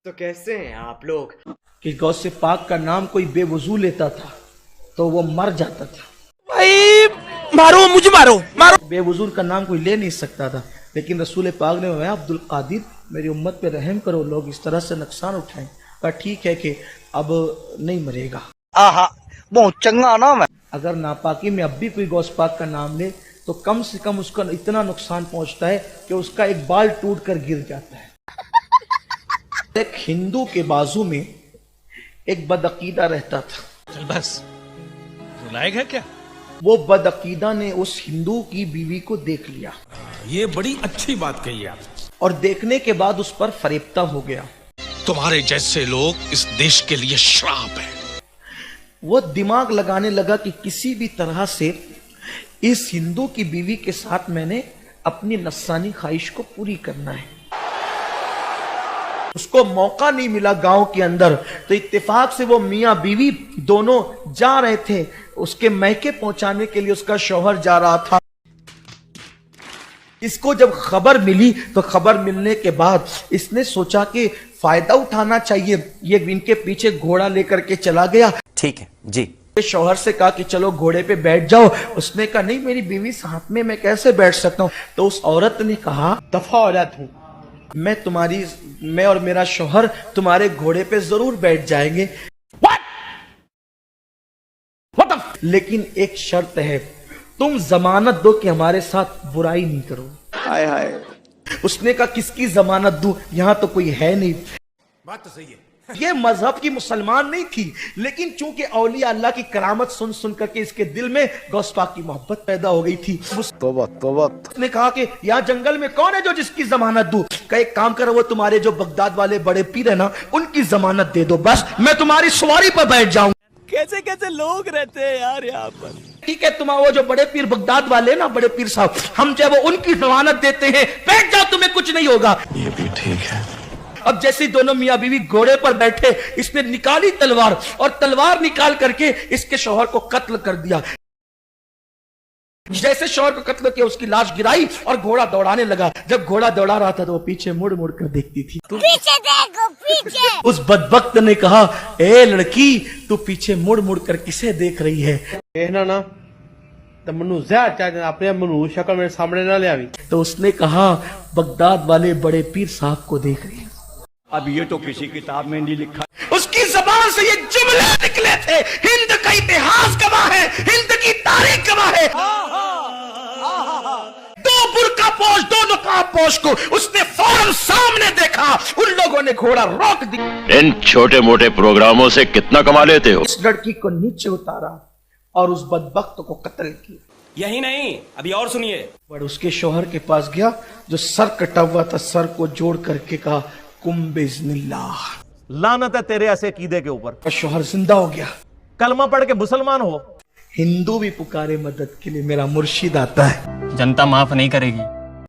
तो कैसे हैं आप लोग? कि गौसे पाक का नाम कोई बेवजू लेता था तो वो मर जाता था। भाई मारो, मुझे मारो मारो। बेवजू का नाम कोई ले नहीं सकता था, लेकिन रसूल पाक ने बताया अब्दुल कादिर मेरी उम्मत पे रहम करो, लोग इस तरह से नुकसान उठाएं। पर ठीक है कि अब नहीं मरेगा। आहा, बहुत चंगा नाम है। अगर नापाकी में अब भी कोई गौस पाक का नाम ले तो कम से कम उसका इतना नुकसान पहुंचता है कि उसका एक बाल टूट कर गिर जाता है। एक हिंदू के बाजू में एक बदअकीदा रहता था। चल बस, रुलाएगा क्या? वो बदअकीदा ने उस हिंदू की बीवी को देख लिया। ये बड़ी अच्छी बात कही आप। और देखने के बाद उस पर फरेब्ता हो गया। तुम्हारे जैसे लोग इस देश के लिए श्राप है। वो दिमाग लगाने लगा कि किसी भी तरह से इस हिंदू की बीवी के साथ मैंने अपनी नस्सानी ख्वाहिश को पूरी करना है। उसको मौका नहीं मिला गांव के अंदर, तो इत्तेफाक से वो मियां बीवी दोनों जा रहे थे उसके मैके पहुंचाने के लिए। उसका शौहर जा रहा था। इसको जब खबर मिली तो खबर मिलने के बाद इसने सोचा कि फायदा उठाना चाहिए। ये इनके पीछे घोड़ा लेकर के चला गया। ठीक है जी। शौहर से कहा कि चलो घोड़े पे बैठ जाओ। उसने कहा नहीं, मेरी बीवी साथ में, मैं कैसे बैठ सकता हूं। तो उस औरत ने कहा दफा हो जा तू, मैं और मेरा शौहर तुम्हारे घोड़े पे जरूर बैठ जाएंगे। लेकिन एक शर्त है, तुम जमानत दो कि हमारे साथ बुराई नहीं करो। हाय हाय। उसने कहा किसकी जमानत दूं, यहां तो कोई है नहीं। बात तो सही है। ये मजहब की मुसलमान नहीं थी, लेकिन चूंकि औलिया अल्लाह की करामत सुन सुन करके इसके दिल में गौस पाक की मोहब्बत पैदा हो गई थी। तौबा तौबा। उसने कहा कि यहाँ जंगल में कौन है जो जिसकी जमानत दूं। का एक काम करो, वो तुम्हारे जो बगदाद वाले बड़े पीर है ना, उनकी जमानत दे दो, बस मैं तुम्हारी सवारी पर बैठ जाऊं। कैसे कैसे लोग रहते हैं यार यहाँ पर। ठीक है, तुम वो जो बड़े पीर बगदाद वाले ना, बड़े पीर साहब, हम चाहे वो उनकी जमानत देते हैं, बैठ जाओ, तुम्हें कुछ नहीं होगा। ये भी ठीक है। अब जैसे दोनों मियां बीवी घोड़े पर बैठे, इसने निकाली तलवार और तलवार निकाल करके इसके शौहर को कत्ल कर दिया। जैसे शौहर को कत्ल किया, उसकी लाश गिराई और घोड़ा दौड़ाने लगा। जब घोड़ा दौड़ा रहा था तो वो पीछे मुड़ मुड़ कर देखती थी। पीछे देखो, पीछे। उस बदबख्त ने कहा, ए लड़की, तू पीछे मुड़ मुड़ कर किसे देख रही है? कहना ना तो मनु अपने मनु शक्ल मेरे सामने ना ले आवी। तो उसने कहा, बगदाद वाले बड़े पीर साहब को देख रही है। अब ये तो किसी किताब में नहीं लिखा। उसकी जबान से ये जुमले निकले थे, हिंद का इतिहास गवाह है, हिंद की तारीख गवाह है। दो बुर्का पोश, दो नकाब पोश को उसने फौरन सामने देखा। उन लोगों ने घोड़ा रोक दिया। इन छोटे मोटे प्रोग्रामों से कितना कमा लेते हो? इस लड़की को नीचे उतारा और उस बदबख्त को कत्ल किया। यही नहीं, अभी और सुनिए। पर उसके शौहर के पास गया जो सर कटा हुआ था, सर को जोड़ करके कहा, कुम बिस्मिल्लाह। लानत है तेरे ऐसे कीदे के ऊपर। शौहर जिंदा हो गया। कलमा पढ़ के मुसलमान हो। हिंदू भी पुकारे मदद के लिए, मेरा मुर्शिद आता है। जनता माफ नहीं करेगी।